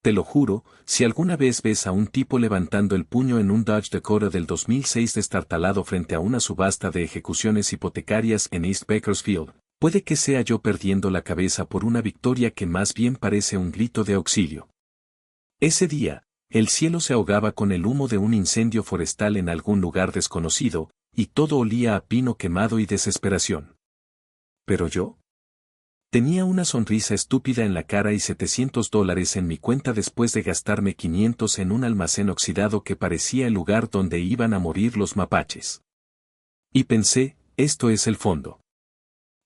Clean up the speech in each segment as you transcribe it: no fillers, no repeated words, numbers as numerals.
Te lo juro, si alguna vez ves a un tipo levantando el puño en un Dodge Dakota del 2006 destartalado frente a una subasta de ejecuciones hipotecarias en East Bakersfield, puede que sea yo perdiendo la cabeza por una victoria que más bien parece un grito de auxilio. Ese día, el cielo se ahogaba con el humo de un incendio forestal en algún lugar desconocido, y todo olía a pino quemado y desesperación. Pero yo tenía una sonrisa estúpida en la cara y $700 en mi cuenta después de gastarme 500 en un almacén oxidado que parecía el lugar donde iban a morir los mapaches. Y pensé, esto es el fondo.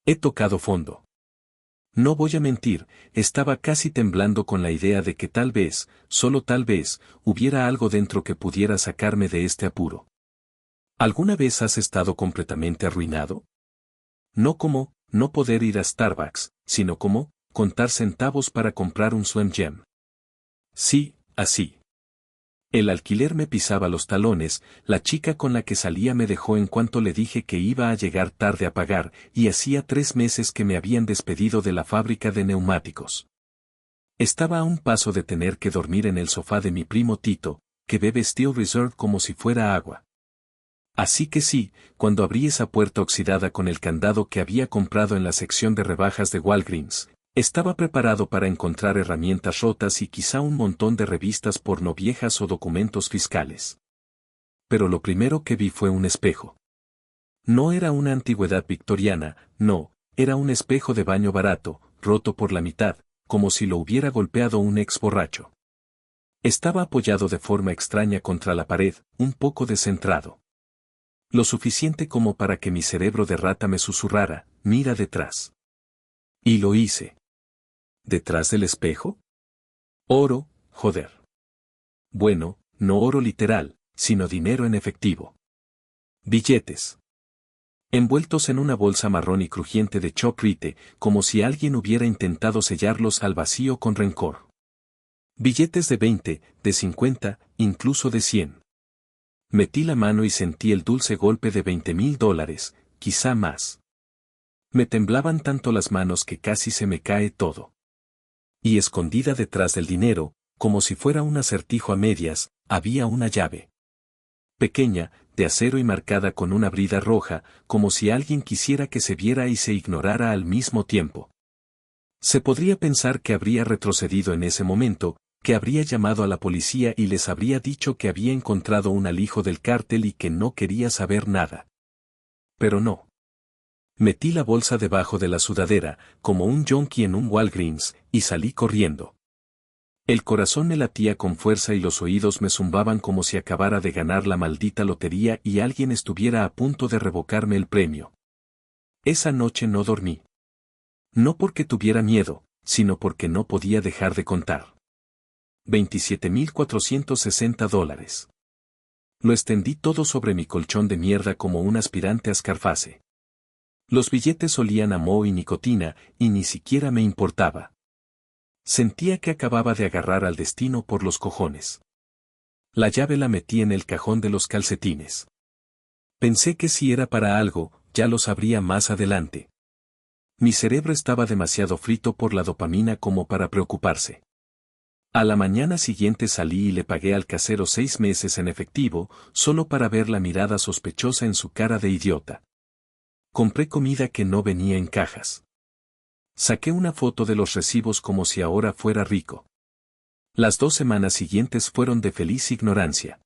He tocado fondo. No voy a mentir, estaba casi temblando con la idea de que tal vez, solo tal vez, hubiera algo dentro que pudiera sacarme de este apuro. ¿Alguna vez has estado completamente arruinado? No como, no poder ir a Starbucks, sino como, contar centavos para comprar un Slim Jim. Sí, así. El alquiler me pisaba los talones, la chica con la que salía me dejó en cuanto le dije que iba a llegar tarde a pagar, y hacía 3 meses que me habían despedido de la fábrica de neumáticos. Estaba a un paso de tener que dormir en el sofá de mi primo Tito, que bebe Steel Reserve como si fuera agua. Así que sí, cuando abrí esa puerta oxidada con el candado que había comprado en la sección de rebajas de Walgreens, estaba preparado para encontrar herramientas rotas y quizá un montón de revistas porno viejas o documentos fiscales. Pero lo primero que vi fue un espejo. No era una antigüedad victoriana, no, era un espejo de baño barato, roto por la mitad, como si lo hubiera golpeado un ex borracho. Estaba apoyado de forma extraña contra la pared, un poco descentrado. Lo suficiente como para que mi cerebro de rata me susurrara, mira detrás. Y lo hice. ¿Detrás del espejo? Oro, joder. Bueno, no oro literal, sino dinero en efectivo. Billetes. Envueltos en una bolsa marrón y crujiente de choprite, como si alguien hubiera intentado sellarlos al vacío con rencor. Billetes de 20, de 50, incluso de 100. Metí la mano y sentí el dulce golpe de $20,000, quizá más. Me temblaban tanto las manos que casi se me cae todo. Y escondida detrás del dinero, como si fuera un acertijo a medias, había una llave. Pequeña, de acero y marcada con una brida roja, como si alguien quisiera que se viera y se ignorara al mismo tiempo. Se podría pensar que habría retrocedido en ese momento, que habría llamado a la policía y les habría dicho que había encontrado un alijo del cártel y que no quería saber nada. Pero no. Metí la bolsa debajo de la sudadera, como un yonki en un Walgreens, y salí corriendo. El corazón me latía con fuerza y los oídos me zumbaban como si acabara de ganar la maldita lotería y alguien estuviera a punto de revocarme el premio. Esa noche no dormí. No porque tuviera miedo, sino porque no podía dejar de contar. $27,460. Lo extendí todo sobre mi colchón de mierda como un aspirante a Scarface. Los billetes olían a moho y nicotina, y ni siquiera me importaba. Sentía que acababa de agarrar al destino por los cojones. La llave la metí en el cajón de los calcetines. Pensé que si era para algo, ya lo sabría más adelante. Mi cerebro estaba demasiado frito por la dopamina como para preocuparse. A la mañana siguiente salí y le pagué al casero 6 meses en efectivo, solo para ver la mirada sospechosa en su cara de idiota. Compré comida que no venía en cajas. Saqué una foto de los recibos como si ahora fuera rico. Las 2 semanas siguientes fueron de feliz ignorancia.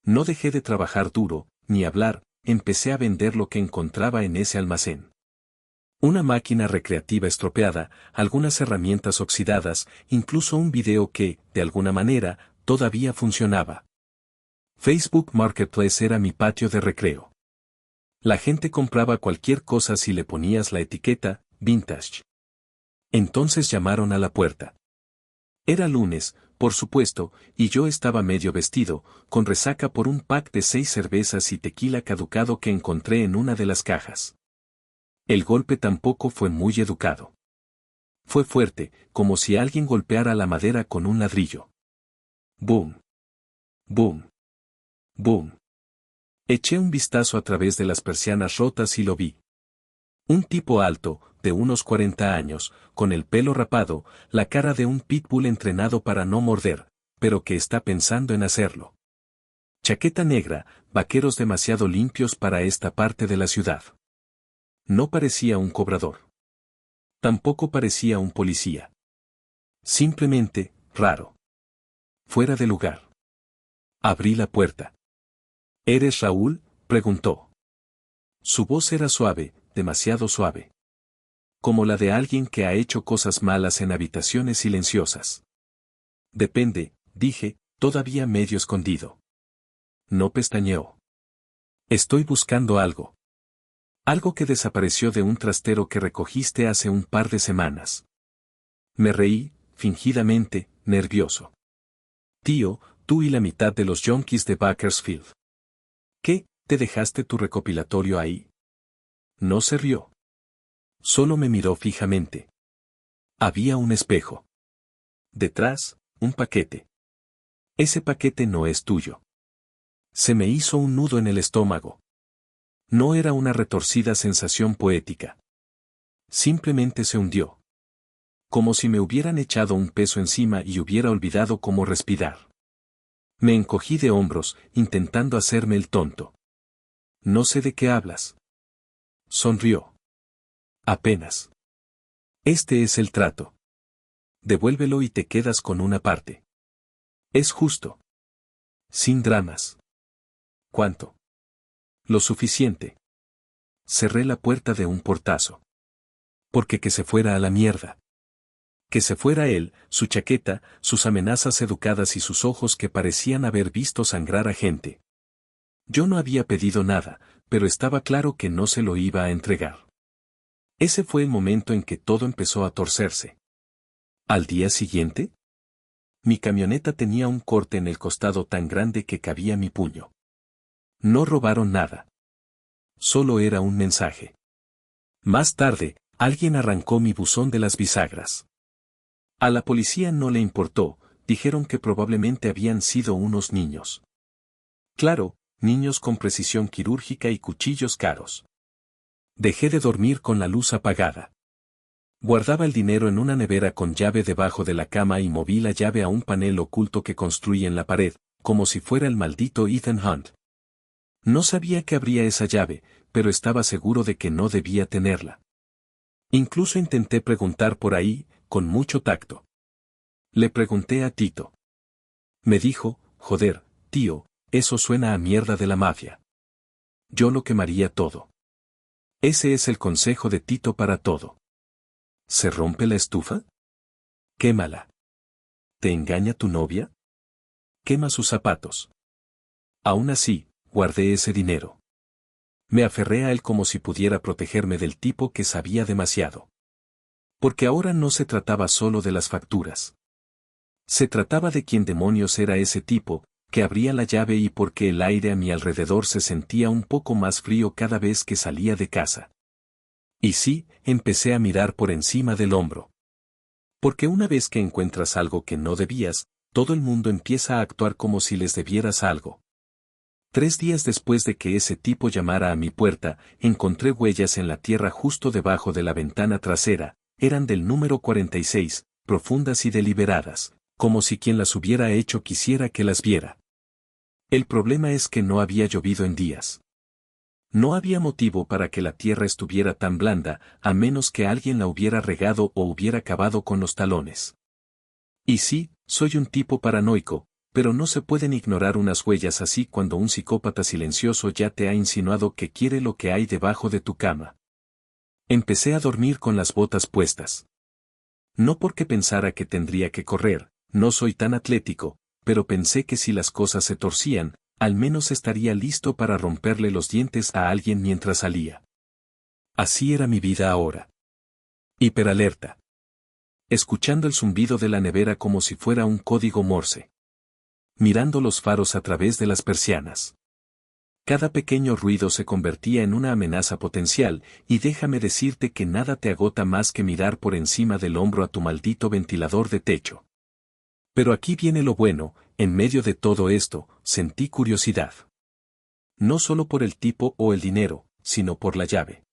No dejé de trabajar duro, ni hablar, empecé a vender lo que encontraba en ese almacén. Una máquina recreativa estropeada, algunas herramientas oxidadas, incluso un video que, de alguna manera, todavía funcionaba. Facebook Marketplace era mi patio de recreo. La gente compraba cualquier cosa si le ponías la etiqueta, vintage. Entonces llamaron a la puerta. Era lunes, por supuesto, y yo estaba medio vestido, con resaca por un pack de 6 cervezas y tequila caducado que encontré en una de las cajas. El golpe tampoco fue muy educado. Fue fuerte, como si alguien golpeara la madera con un ladrillo. Boom. Boom. Boom. Eché un vistazo a través de las persianas rotas y lo vi. Un tipo alto, de unos 40 años, con el pelo rapado, la cara de un pitbull entrenado para no morder, pero que está pensando en hacerlo. Chaqueta negra, vaqueros demasiado limpios para esta parte de la ciudad. No parecía un cobrador. Tampoco parecía un policía. Simplemente, raro. Fuera de lugar. Abrí la puerta. ¿Eres Raúl?, preguntó. Su voz era suave, demasiado suave. Como la de alguien que ha hecho cosas malas en habitaciones silenciosas. Depende, dije, todavía medio escondido. No pestañeó. Estoy buscando algo. Algo que desapareció de un trastero que recogiste hace un par de semanas. Me reí, fingidamente, nervioso. Tío, tú y la mitad de los yonkis de Bakersfield. ¿Qué, te dejaste tu recopilatorio ahí? No se rió. Solo me miró fijamente. Había un espejo. Detrás, un paquete. Ese paquete no es tuyo. Se me hizo un nudo en el estómago. No era una retorcida sensación poética. Simplemente se hundió. Como si me hubieran echado un peso encima y hubiera olvidado cómo respirar. Me encogí de hombros, intentando hacerme el tonto. No sé de qué hablas. Sonrió. Apenas. Este es el trato. Devuélvelo y te quedas con una parte. Es justo. Sin dramas. ¿Cuánto? Lo suficiente. Cerré la puerta de un portazo. Porque que se fuera a la mierda. Que se fuera él, su chaqueta, sus amenazas educadas y sus ojos que parecían haber visto sangrar a gente. Yo no había pedido nada, pero estaba claro que no se lo iba a entregar. Ese fue el momento en que todo empezó a torcerse. ¿Al día siguiente? Mi camioneta tenía un corte en el costado tan grande que cabía mi puño. No robaron nada. Solo era un mensaje. Más tarde, alguien arrancó mi buzón de las bisagras. A la policía no le importó, dijeron que probablemente habían sido unos niños. Claro, niños con precisión quirúrgica y cuchillos caros. Dejé de dormir con la luz apagada. Guardaba el dinero en una nevera con llave debajo de la cama y moví la llave a un panel oculto que construí en la pared, como si fuera el maldito Ethan Hunt. No sabía que abría esa llave, pero estaba seguro de que no debía tenerla. Incluso intenté preguntar por ahí, con mucho tacto. Le pregunté a Tito. Me dijo, joder, tío, eso suena a mierda de la mafia. Yo lo quemaría todo. Ese es el consejo de Tito para todo. ¿Se rompe la estufa? Quémala. ¿Te engaña tu novia? Quema sus zapatos. Aún así, guardé ese dinero. Me aferré a él como si pudiera protegerme del tipo que sabía demasiado. Porque ahora no se trataba solo de las facturas. Se trataba de quién demonios era ese tipo, que abría la llave y porque el aire a mi alrededor se sentía un poco más frío cada vez que salía de casa. Y sí, empecé a mirar por encima del hombro. Porque una vez que encuentras algo que no debías, todo el mundo empieza a actuar como si les debieras algo. 3 días después de que ese tipo llamara a mi puerta, encontré huellas en la tierra justo debajo de la ventana trasera, eran del número 46, profundas y deliberadas, como si quien las hubiera hecho quisiera que las viera. El problema es que no había llovido en días. No había motivo para que la tierra estuviera tan blanda, a menos que alguien la hubiera regado o hubiera cavado con los talones. Y sí, soy un tipo paranoico, pero no se pueden ignorar unas huellas así cuando un psicópata silencioso ya te ha insinuado que quiere lo que hay debajo de tu cama. Empecé a dormir con las botas puestas. No porque pensara que tendría que correr, no soy tan atlético, pero pensé que si las cosas se torcían, al menos estaría listo para romperle los dientes a alguien mientras salía. Así era mi vida ahora. Hiperalerta. Escuchando el zumbido de la nevera como si fuera un código Morse. Mirando los faros a través de las persianas. Cada pequeño ruido se convertía en una amenaza potencial, y déjame decirte que nada te agota más que mirar por encima del hombro a tu maldito ventilador de techo. Pero aquí viene lo bueno, en medio de todo esto, sentí curiosidad. No solo por el tipo o el dinero, sino por la llave.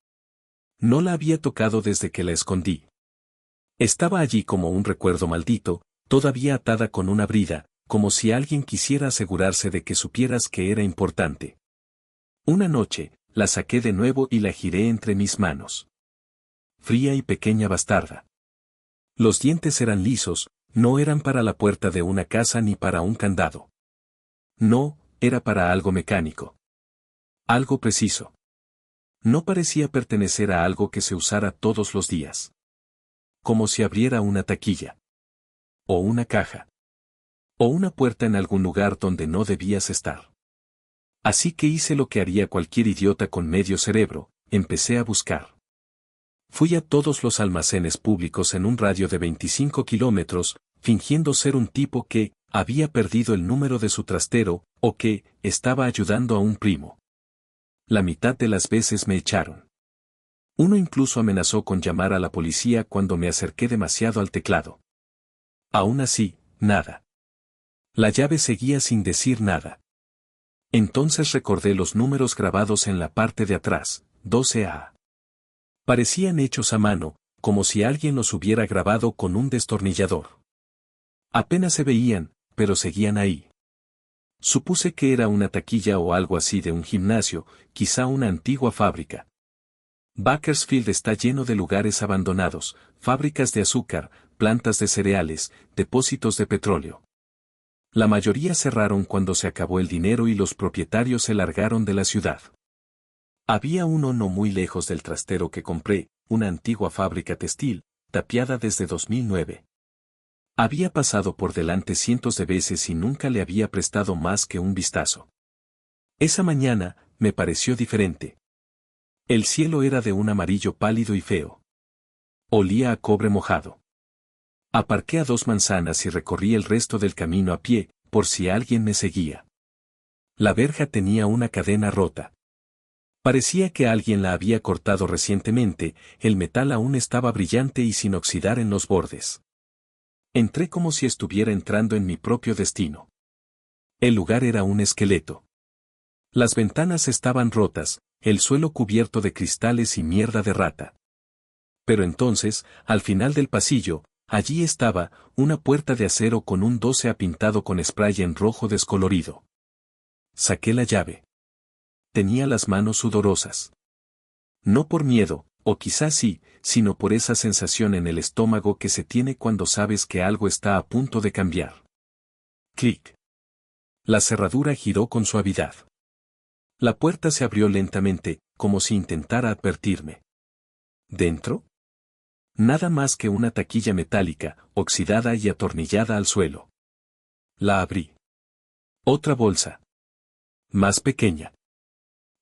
No la había tocado desde que la escondí. Estaba allí como un recuerdo maldito, todavía atada con una brida, como si alguien quisiera asegurarse de que supieras que era importante. Una noche, la saqué de nuevo y la giré entre mis manos. Fría y pequeña bastarda. Los dientes eran lisos, no eran para la puerta de una casa ni para un candado. No, era para algo mecánico. Algo preciso. No parecía pertenecer a algo que se usara todos los días. Como si abriera una taquilla. O una caja. O una puerta en algún lugar donde no debías estar. Así que hice lo que haría cualquier idiota con medio cerebro, empecé a buscar. Fui a todos los almacenes públicos en un radio de 25 kilómetros, fingiendo ser un tipo que había perdido el número de su trastero, o que estaba ayudando a un primo. La mitad de las veces me echaron. Uno incluso amenazó con llamar a la policía cuando me acerqué demasiado al teclado. Aún así, nada. La llave seguía sin decir nada. Entonces recordé los números grabados en la parte de atrás, 12A. Parecían hechos a mano, como si alguien los hubiera grabado con un destornillador. Apenas se veían, pero seguían ahí. Supuse que era una taquilla o algo así de un gimnasio, quizá una antigua fábrica. Bakersfield está lleno de lugares abandonados, fábricas de azúcar, plantas de cereales, depósitos de petróleo. La mayoría cerraron cuando se acabó el dinero y los propietarios se largaron de la ciudad. Había uno no muy lejos del trastero que compré, una antigua fábrica textil, tapiada desde 2009. Había pasado por delante cientos de veces y nunca le había prestado más que un vistazo. Esa mañana, me pareció diferente. El cielo era de un amarillo pálido y feo. Olía a cobre mojado. Aparqué a 2 manzanas y recorrí el resto del camino a pie, por si alguien me seguía. La verja tenía una cadena rota. Parecía que alguien la había cortado recientemente, el metal aún estaba brillante y sin oxidar en los bordes. Entré como si estuviera entrando en mi propio destino. El lugar era un esqueleto. Las ventanas estaban rotas, el suelo cubierto de cristales y mierda de rata. Pero entonces, al final del pasillo, allí estaba, una puerta de acero con un 12A pintado con spray en rojo descolorido. Saqué la llave. Tenía las manos sudorosas. No por miedo, o quizás sí, sino por esa sensación en el estómago que se tiene cuando sabes que algo está a punto de cambiar. Clic. La cerradura giró con suavidad. La puerta se abrió lentamente, como si intentara advertirme. ¿Dentro? Nada más que una taquilla metálica, oxidada y atornillada al suelo. La abrí. Otra bolsa. Más pequeña.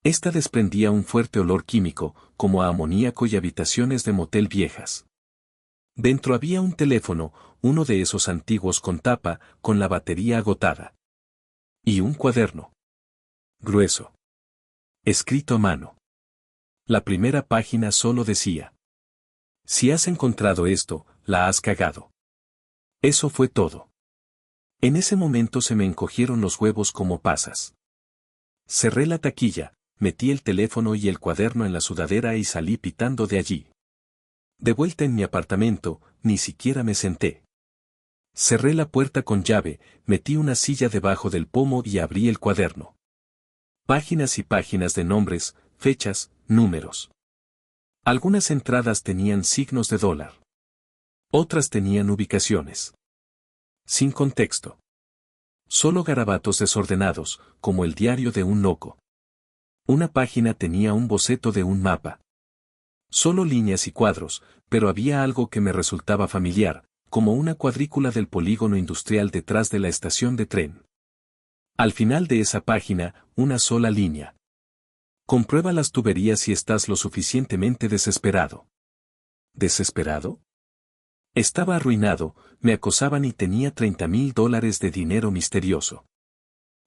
Esta desprendía un fuerte olor químico, como a amoníaco y habitaciones de motel viejas. Dentro había un teléfono, uno de esos antiguos con tapa, con la batería agotada. Y un cuaderno. Grueso. Escrito a mano. La primera página solo decía: si has encontrado esto, la has cagado. Eso fue todo. En ese momento se me encogieron los huevos como pasas. Cerré la taquilla, metí el teléfono y el cuaderno en la sudadera y salí pitando de allí. De vuelta en mi apartamento, ni siquiera me senté. Cerré la puerta con llave, metí una silla debajo del pomo y abrí el cuaderno. Páginas y páginas de nombres, fechas, números. Algunas entradas tenían signos de dólar. Otras tenían ubicaciones. Sin contexto. Solo garabatos desordenados, como el diario de un loco. Una página tenía un boceto de un mapa. Solo líneas y cuadros, pero había algo que me resultaba familiar, como una cuadrícula del polígono industrial detrás de la estación de tren. Al final de esa página, una sola línea. Comprueba las tuberías si estás lo suficientemente desesperado. ¿Desesperado? Estaba arruinado, me acosaban y tenía $30,000 de dinero misterioso.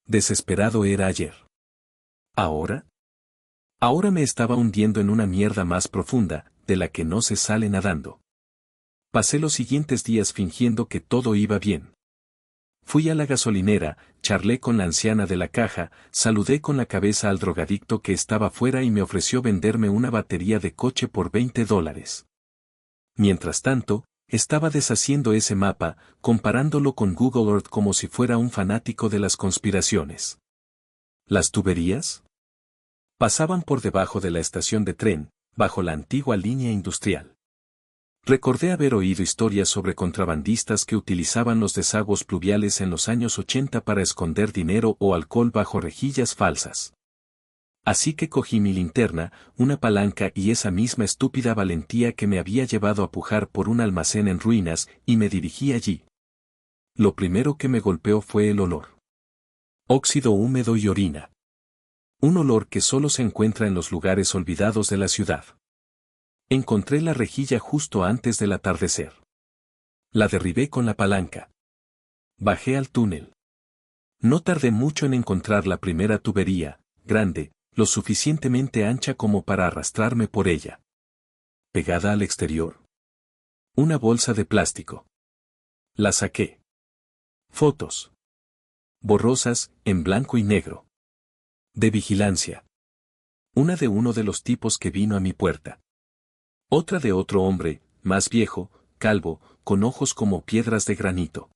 Desesperado era ayer. ¿Ahora? Ahora me estaba hundiendo en una mierda más profunda, de la que no se sale nadando. Pasé los siguientes días fingiendo que todo iba bien. Fui a la gasolinera, Charlé con la anciana de la caja, saludé con la cabeza al drogadicto que estaba fuera y me ofreció venderme una batería de coche por $20. Mientras tanto, estaba deshaciendo ese mapa, comparándolo con Google Earth como si fuera un fanático de las conspiraciones. ¿Las tuberías? Pasaban por debajo de la estación de tren, bajo la antigua línea industrial. Recordé haber oído historias sobre contrabandistas que utilizaban los desagües pluviales en los años 80 para esconder dinero o alcohol bajo rejillas falsas. Así que cogí mi linterna, una palanca y esa misma estúpida valentía que me había llevado a pujar por un almacén en ruinas y me dirigí allí. Lo primero que me golpeó fue el olor. Óxido húmedo y orina. Un olor que solo se encuentra en los lugares olvidados de la ciudad. Encontré la rejilla justo antes del atardecer. La derribé con la palanca. Bajé al túnel. No tardé mucho en encontrar la primera tubería, grande, lo suficientemente ancha como para arrastrarme por ella. Pegada al exterior. Una bolsa de plástico. La saqué. Fotos. Borrosas, en blanco y negro. De vigilancia. Una de uno de los tipos que vino a mi puerta. Otra de otro hombre, más viejo, calvo, con ojos como piedras de granito.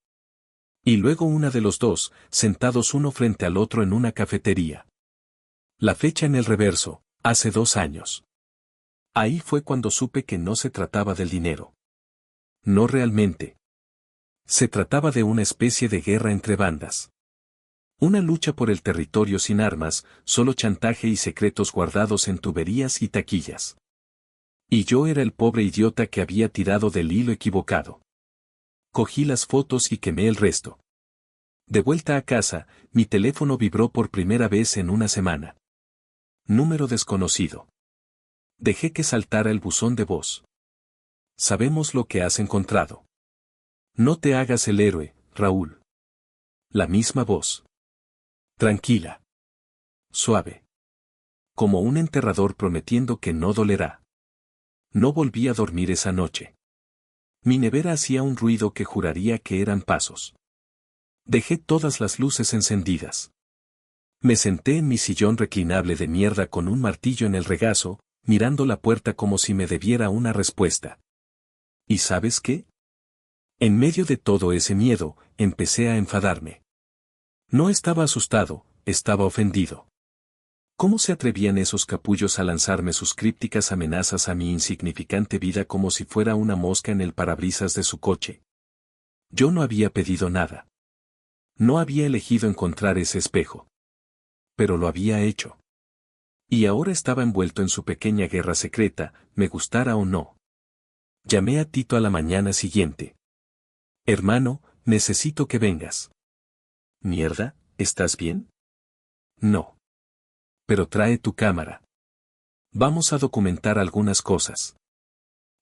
Y luego una de los dos, sentados uno frente al otro en una cafetería. La fecha en el reverso, hace 2 años. Ahí fue cuando supe que no se trataba del dinero. No realmente. Se trataba de una especie de guerra entre bandas. Una lucha por el territorio sin armas, solo chantaje y secretos guardados en tuberías y taquillas. Y yo era el pobre idiota que había tirado del hilo equivocado. Cogí las fotos y quemé el resto. De vuelta a casa, mi teléfono vibró por primera vez en una semana. Número desconocido. Dejé que saltara el buzón de voz. Sabemos lo que has encontrado. No te hagas el héroe, Raúl. La misma voz. Tranquila. Suave. Como un enterrador prometiendo que no dolerá. No volví a dormir esa noche. Mi nevera hacía un ruido que juraría que eran pasos. Dejé todas las luces encendidas. Me senté en mi sillón reclinable de mierda con un martillo en el regazo, mirando la puerta como si me debiera una respuesta. ¿Y sabes qué? En medio de todo ese miedo, empecé a enfadarme. No estaba asustado, estaba ofendido. ¿Cómo se atrevían esos capullos a lanzarme sus crípticas amenazas a mi insignificante vida como si fuera una mosca en el parabrisas de su coche? Yo no había pedido nada. No había elegido encontrar ese espejo. Pero lo había hecho. Y ahora estaba envuelto en su pequeña guerra secreta, me gustara o no. Llamé a Tito a la mañana siguiente. Hermano, necesito que vengas. Mierda, ¿estás bien? No. Pero trae tu cámara. Vamos a documentar algunas cosas.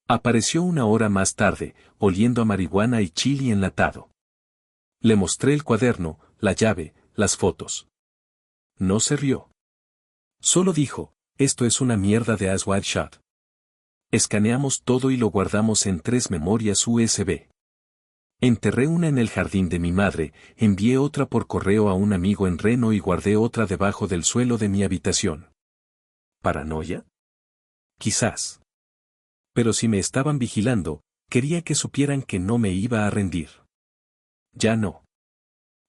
Apareció 1 hora más tarde, oliendo a marihuana y chili enlatado. Le mostré el cuaderno, la llave, las fotos. No se rió. Solo dijo, esto es una mierda de As Wide Shot. Escaneamos todo y lo guardamos en 3 memorias USB. Enterré una en el jardín de mi madre, envié otra por correo a un amigo en Reno y guardé otra debajo del suelo de mi habitación. ¿Paranoia? Quizás. Pero si me estaban vigilando, quería que supieran que no me iba a rendir. Ya no.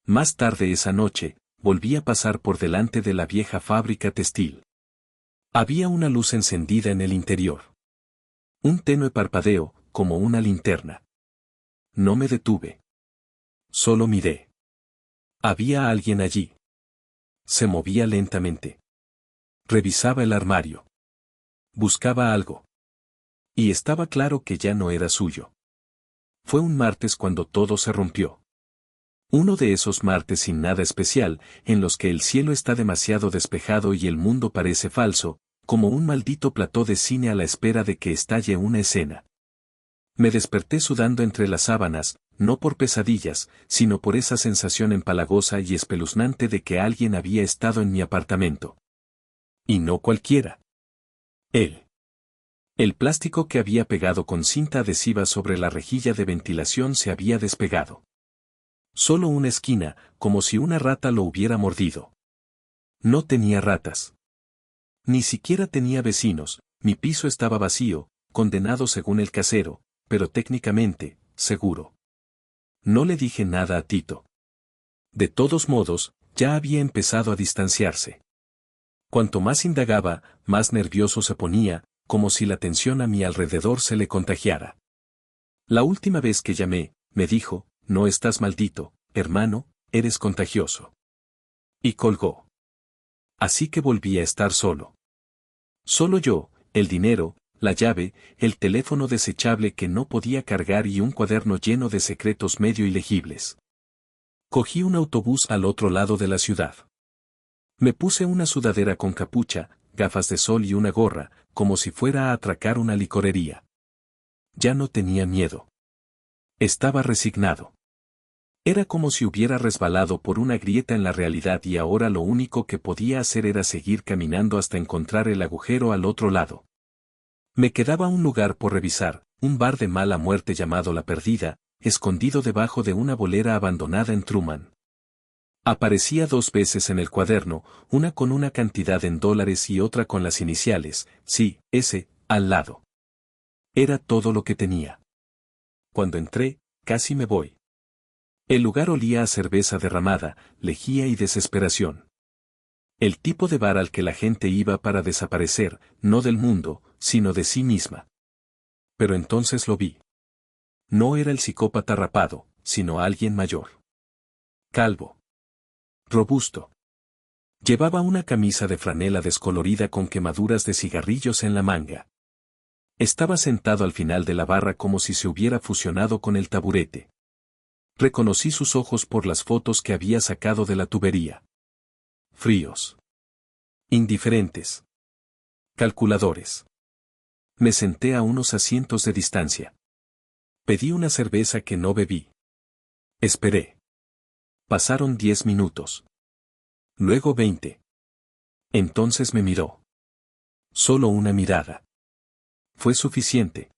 Más tarde esa noche, volví a pasar por delante de la vieja fábrica textil. Había una luz encendida en el interior. Un tenue parpadeo, como una linterna. No me detuve. Solo miré. Había alguien allí. Se movía lentamente. Revisaba el armario. Buscaba algo. Y estaba claro que ya no era suyo. Fue un martes cuando todo se rompió. Uno de esos martes sin nada especial, en los que el cielo está demasiado despejado y el mundo parece falso, como un maldito plató de cine a la espera de que estalle una escena. Me desperté sudando entre las sábanas, no por pesadillas, sino por esa sensación empalagosa y espeluznante de que alguien había estado en mi apartamento. Y no cualquiera. Él. El plástico que había pegado con cinta adhesiva sobre la rejilla de ventilación se había despegado. Solo una esquina, como si una rata lo hubiera mordido. No tenía ratas. Ni siquiera tenía vecinos, mi piso estaba vacío, condenado según el casero, pero técnicamente, seguro. No le dije nada a Tito. De todos modos, ya había empezado a distanciarse. Cuanto más indagaba, más nervioso se ponía, como si la tensión a mi alrededor se le contagiara. La última vez que llamé, me dijo, no estás maldito, hermano, eres contagioso. Y colgó. Así que volví a estar solo. Solo yo, el dinero, la llave, el teléfono desechable que no podía cargar y un cuaderno lleno de secretos medio ilegibles. Cogí un autobús al otro lado de la ciudad. Me puse una sudadera con capucha, gafas de sol y una gorra, como si fuera a atracar una licorería. Ya no tenía miedo. Estaba resignado. Era como si hubiera resbalado por una grieta en la realidad y ahora lo único que podía hacer era seguir caminando hasta encontrar el agujero al otro lado. Me quedaba un lugar por revisar, un bar de mala muerte llamado La Perdida, escondido debajo de una bolera abandonada en Truman. Aparecía 2 veces en el cuaderno, una con una cantidad en dólares y otra con las iniciales, sí, S, al lado. Era todo lo que tenía. Cuando entré, casi me voy. El lugar olía a cerveza derramada, lejía y desesperación. El tipo de bar al que la gente iba para desaparecer, no del mundo, sino de sí misma. Pero entonces lo vi. No era el psicópata rapado, sino alguien mayor. Calvo. Robusto. Llevaba una camisa de franela descolorida con quemaduras de cigarrillos en la manga. Estaba sentado al final de la barra como si se hubiera fusionado con el taburete. Reconocí sus ojos por las fotos que había sacado de la tubería. Fríos. Indiferentes. Calculadores. Me senté a unos asientos de distancia. Pedí una cerveza que no bebí. Esperé. Pasaron 10 minutos. Luego 20. Entonces me miró. Solo una mirada. Fue suficiente.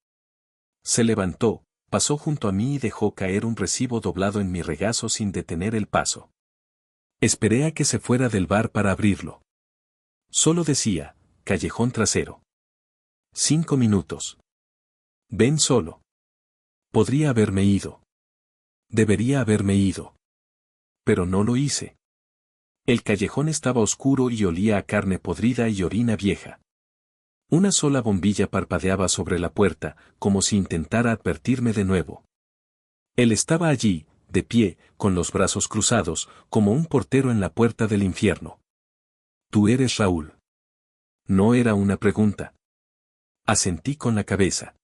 Se levantó, pasó junto a mí y dejó caer un recibo doblado en mi regazo sin detener el paso. Esperé a que se fuera del bar para abrirlo. Solo decía, callejón trasero. 5 minutos. Ven solo. Podría haberme ido. Debería haberme ido. Pero no lo hice. El callejón estaba oscuro y olía a carne podrida y orina vieja. Una sola bombilla parpadeaba sobre la puerta, como si intentara advertirme de nuevo. Él estaba allí, de pie, con los brazos cruzados, como un portero en la puerta del infierno. ¿Tú eres Raúl? No era una pregunta. Asentí con la cabeza.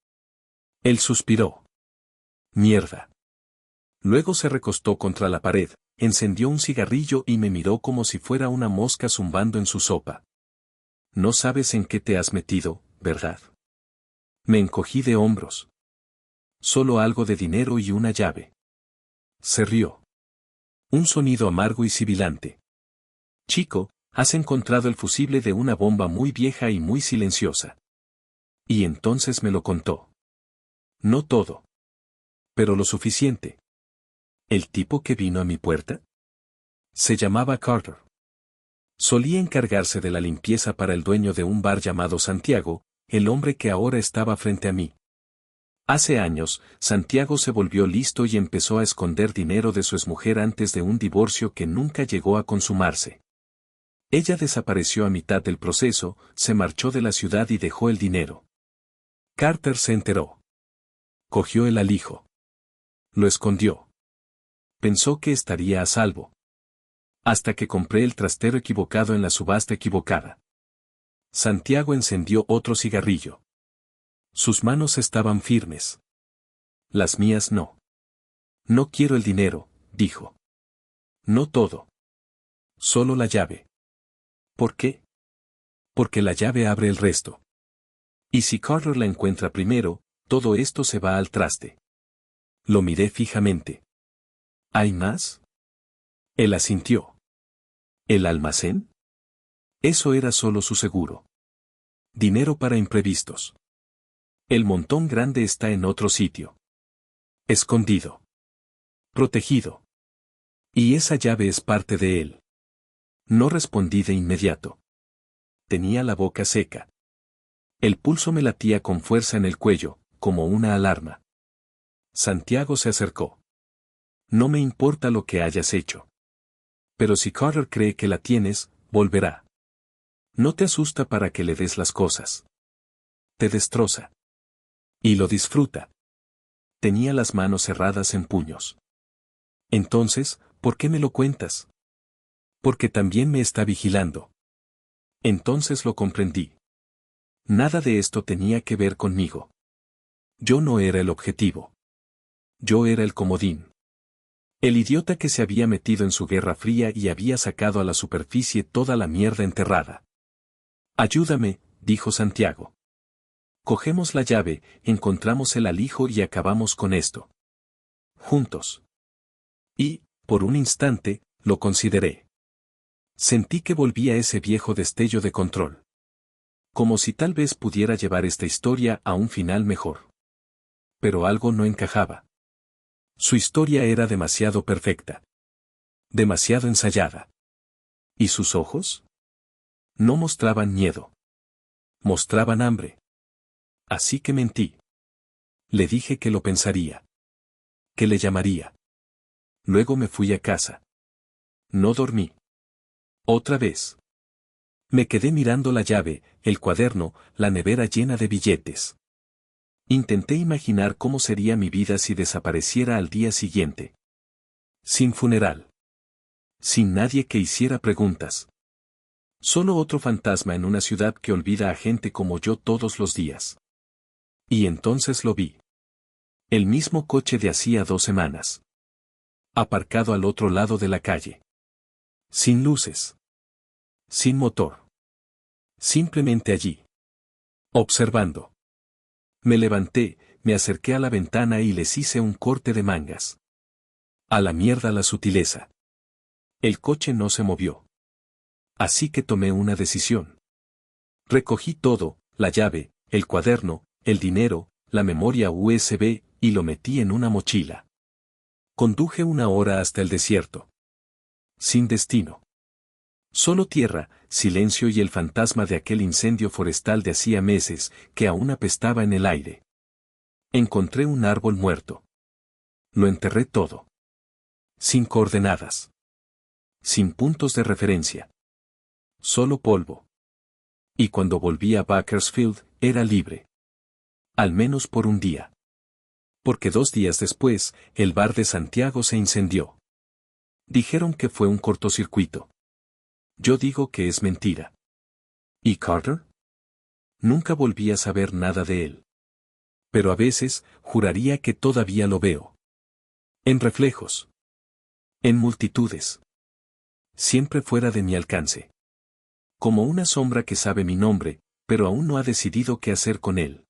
Él suspiró. Mierda. Luego se recostó contra la pared, encendió un cigarrillo y me miró como si fuera una mosca zumbando en su sopa. No sabes en qué te has metido, ¿verdad? Me encogí de hombros. Solo algo de dinero y una llave. Se rió. Un sonido amargo y sibilante. Chico, has encontrado el fusible de una bomba muy vieja y muy silenciosa. Y entonces me lo contó. No todo. Pero lo suficiente. ¿El tipo que vino a mi puerta? Se llamaba Carter. Solía encargarse de la limpieza para el dueño de un bar llamado Santiago, el hombre que ahora estaba frente a mí. Hace años, Santiago se volvió listo y empezó a esconder dinero de su exmujer antes de un divorcio que nunca llegó a consumarse. Ella desapareció a mitad del proceso, se marchó de la ciudad y dejó el dinero. Carter se enteró. Cogió el alijo. Lo escondió. Pensó que estaría a salvo. Hasta que compré el trastero equivocado en la subasta equivocada. Santiago encendió otro cigarrillo. Sus manos estaban firmes. Las mías no. No quiero el dinero, dijo. No todo. Solo la llave. ¿Por qué? Porque la llave abre el resto. Y si Carter la encuentra primero, todo esto se va al traste. Lo miré fijamente. ¿Hay más? Él asintió. ¿El almacén? Eso era solo su seguro. Dinero para imprevistos. El montón grande está en otro sitio. Escondido. Protegido. Y esa llave es parte de él. No respondí de inmediato. Tenía la boca seca. El pulso me latía con fuerza en el cuello, como una alarma. Santiago se acercó. No me importa lo que hayas hecho. Pero si Carter cree que la tienes, volverá. No te asusta para que le des las cosas. Te destroza. Y lo disfruta. Tenía las manos cerradas en puños. Entonces, ¿por qué me lo cuentas? Porque también me está vigilando. Entonces lo comprendí. Nada de esto tenía que ver conmigo. Yo no era el objetivo. Yo era el comodín. El idiota que se había metido en su guerra fría y había sacado a la superficie toda la mierda enterrada. Ayúdame, dijo Santiago. Cogemos la llave, encontramos el alijo y acabamos con esto. Juntos. Y, por un instante, lo consideré. Sentí que volvía ese viejo destello de control. Como si tal vez pudiera llevar esta historia a un final mejor. Pero algo no encajaba. Su historia era demasiado perfecta. Demasiado ensayada. ¿Y sus ojos? No mostraban miedo. Mostraban hambre. Así que mentí. Le dije que lo pensaría. Que le llamaría. Luego me fui a casa. No dormí. Otra vez. Me quedé mirando la llave, el cuaderno, la nevera llena de billetes. Intenté imaginar cómo sería mi vida si desapareciera al día siguiente. Sin funeral. Sin nadie que hiciera preguntas. Solo otro fantasma en una ciudad que olvida a gente como yo todos los días. Y entonces lo vi. El mismo coche de hacía 2 semanas. Aparcado al otro lado de la calle. Sin luces. Sin motor. Simplemente allí. Observando. Me levanté, me acerqué a la ventana y les hice un corte de mangas. A la mierda la sutileza. El coche no se movió. Así que tomé una decisión. Recogí todo, la llave, el cuaderno, el dinero, la memoria USB, y lo metí en una mochila. Conduje 1 hora hasta el desierto. Sin destino. Solo tierra, silencio y el fantasma de aquel incendio forestal de hacía meses, que aún apestaba en el aire. Encontré un árbol muerto. Lo enterré todo. Sin coordenadas. Sin puntos de referencia. Solo polvo. Y cuando volví a Bakersfield, era libre. Al menos por un día. Porque 2 días después, el bar de Santiago se incendió. Dijeron que fue un cortocircuito. Yo digo que es mentira. ¿Y Carter? Nunca volví a saber nada de él. Pero a veces, juraría que todavía lo veo. En reflejos. En multitudes. Siempre fuera de mi alcance. Como una sombra que sabe mi nombre, pero aún no ha decidido qué hacer con él.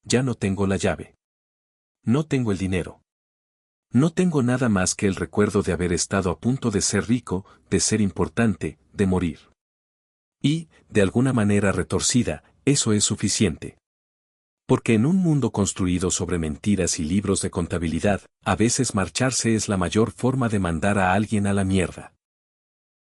Ya no tengo la llave. No tengo el dinero. No tengo nada más que el recuerdo de haber estado a punto de ser rico, de ser importante, de morir. Y, de alguna manera retorcida, eso es suficiente. Porque en un mundo construido sobre mentiras y libros de contabilidad, a veces marcharse es la mayor forma de mandar a alguien a la mierda.